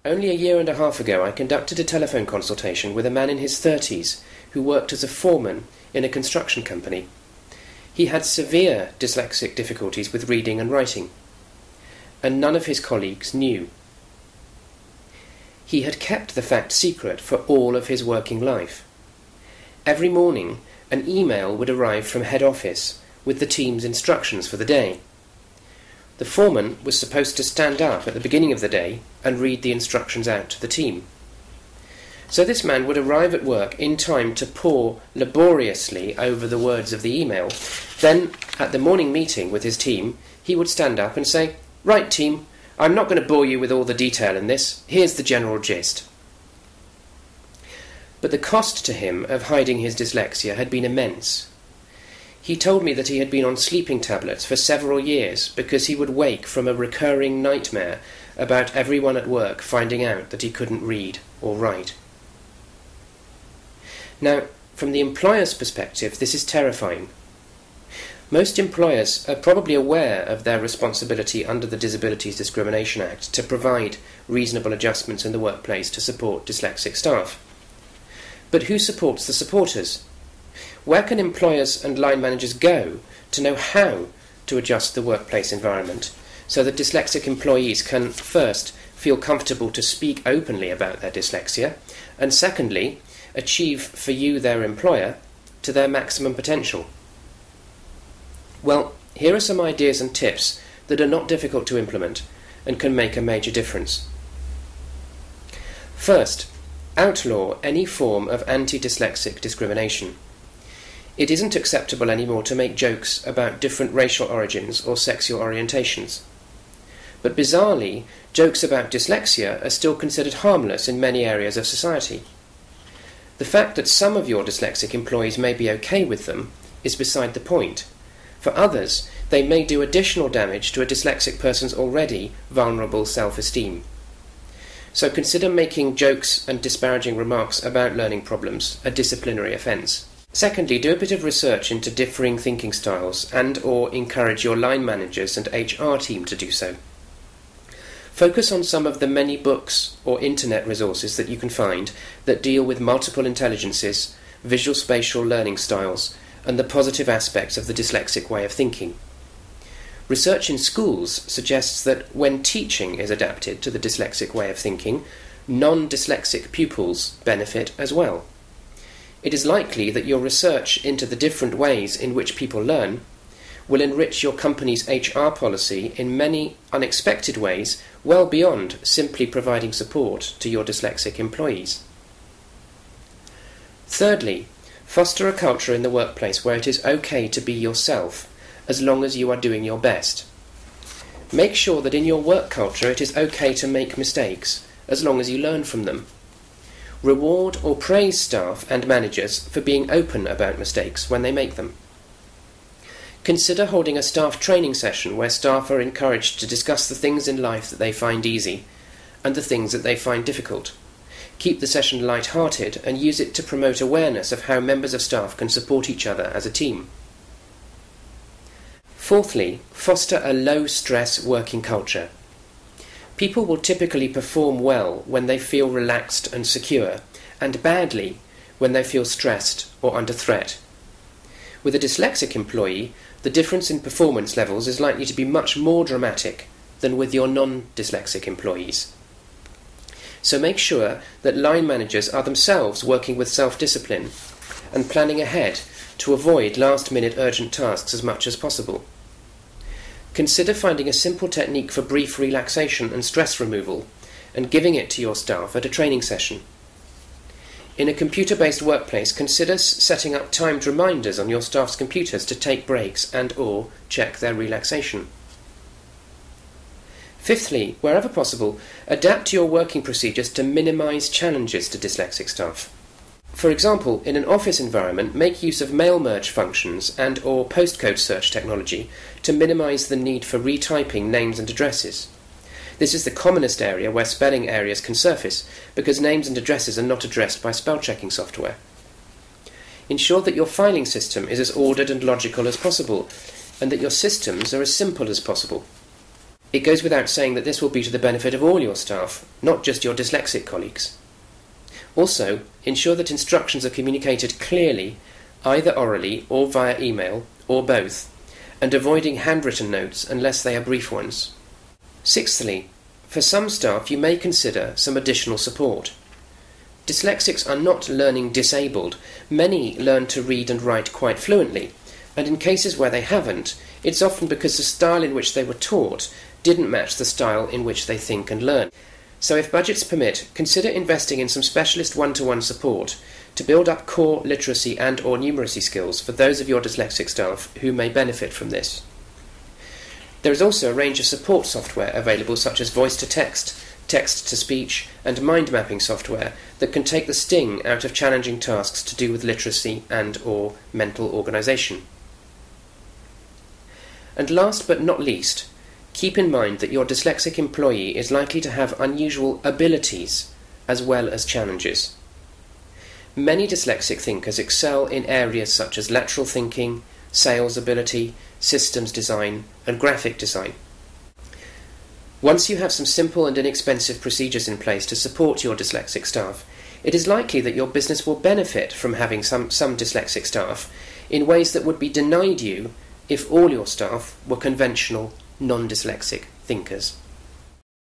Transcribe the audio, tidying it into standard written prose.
Only a year and a half ago I conducted a telephone consultation with a man in his 30s who worked as a foreman in a construction company. He had severe dyslexic difficulties with reading and writing, and none of his colleagues knew. He had kept the fact secret for all of his working life. Every morning, an email would arrive from head office with the team's instructions for the day. The foreman was supposed to stand up at the beginning of the day and read the instructions out to the team. So this man would arrive at work in time to pore laboriously over the words of the email. Then, at the morning meeting with his team, he would stand up and say, "Right, team, I'm not going to bore you with all the detail in this. Here's the general gist." But the cost to him of hiding his dyslexia had been immense. He told me that he had been on sleeping tablets for several years because he would wake from a recurring nightmare about everyone at work finding out that he couldn't read or write. Now, from the employer's perspective, this is terrifying. Most employers are probably aware of their responsibility under the Disabilities Discrimination Act to provide reasonable adjustments in the workplace to support dyslexic staff. But who supports the supporters? Where can employers and line managers go to know how to adjust the workplace environment so that dyslexic employees can, first, feel comfortable to speak openly about their dyslexia, and secondly, achieve for you, their employer, to their maximum potential? Well, here are some ideas and tips that are not difficult to implement and can make a major difference. First, outlaw any form of anti-dyslexic discrimination. It isn't acceptable anymore to make jokes about different racial origins or sexual orientations. But bizarrely, jokes about dyslexia are still considered harmless in many areas of society. The fact that some of your dyslexic employees may be okay with them is beside the point. For others, they may do additional damage to a dyslexic person's already vulnerable self-esteem. So consider making jokes and disparaging remarks about learning problems a disciplinary offence. Secondly, do a bit of research into differing thinking styles and/or encourage your line managers and HR team to do so. Focus on some of the many books or internet resources that you can find that deal with multiple intelligences, visual spatial learning styles, and the positive aspects of the dyslexic way of thinking. Research in schools suggests that when teaching is adapted to the dyslexic way of thinking, non-dyslexic pupils benefit as well. It is likely that your research into the different ways in which people learn will enrich your company's HR policy in many unexpected ways, well beyond simply providing support to your dyslexic employees. Thirdly, foster a culture in the workplace where it is okay to be yourself, as long as you are doing your best. Make sure that in your work culture it is okay to make mistakes, as long as you learn from them. Reward or praise staff and managers for being open about mistakes when they make them. Consider holding a staff training session where staff are encouraged to discuss the things in life that they find easy and the things that they find difficult. Keep the session light-hearted and use it to promote awareness of how members of staff can support each other as a team. Fourthly, foster a low-stress working culture. People will typically perform well when they feel relaxed and secure, and badly when they feel stressed or under threat. With a dyslexic employee, the difference in performance levels is likely to be much more dramatic than with your non-dyslexic employees. So make sure that line managers are themselves working with self-discipline and planning ahead to avoid last-minute urgent tasks as much as possible. Consider finding a simple technique for brief relaxation and stress removal and giving it to your staff at a training session. In a computer-based workplace, consider setting up timed reminders on your staff's computers to take breaks and/or check their relaxation. Fifthly, wherever possible, adapt your working procedures to minimize challenges to dyslexic staff. For example, in an office environment, make use of mail merge functions and/or postcode search technology to minimize the need for retyping names and addresses. This is the commonest area where spelling errors can surface because names and addresses are not addressed by spell-checking software. Ensure that your filing system is as ordered and logical as possible and that your systems are as simple as possible. It goes without saying that this will be to the benefit of all your staff, not just your dyslexic colleagues. Also, ensure that instructions are communicated clearly, either orally or via email, or both, and avoiding handwritten notes unless they are brief ones. Sixthly, for some staff you may consider some additional support. Dyslexics are not learning disabled. Many learn to read and write quite fluently, and in cases where they haven't, it's often because the style in which they were taught didn't match the style in which they think and learn. So if budgets permit, consider investing in some specialist one-to-one support to build up core literacy and or numeracy skills for those of your dyslexic staff who may benefit from this. There is also a range of support software available such as voice-to-text, text-to-speech and mind mapping software that can take the sting out of challenging tasks to do with literacy and or mental organisation. And last but not least, keep in mind that your dyslexic employee is likely to have unusual abilities as well as challenges. Many dyslexic thinkers excel in areas such as lateral thinking, sales ability, systems design, and graphic design. Once you have some simple and inexpensive procedures in place to support your dyslexic staff, it is likely that your business will benefit from having some dyslexic staff in ways that would be denied you if all your staff were conventional, non-dyslexic thinkers.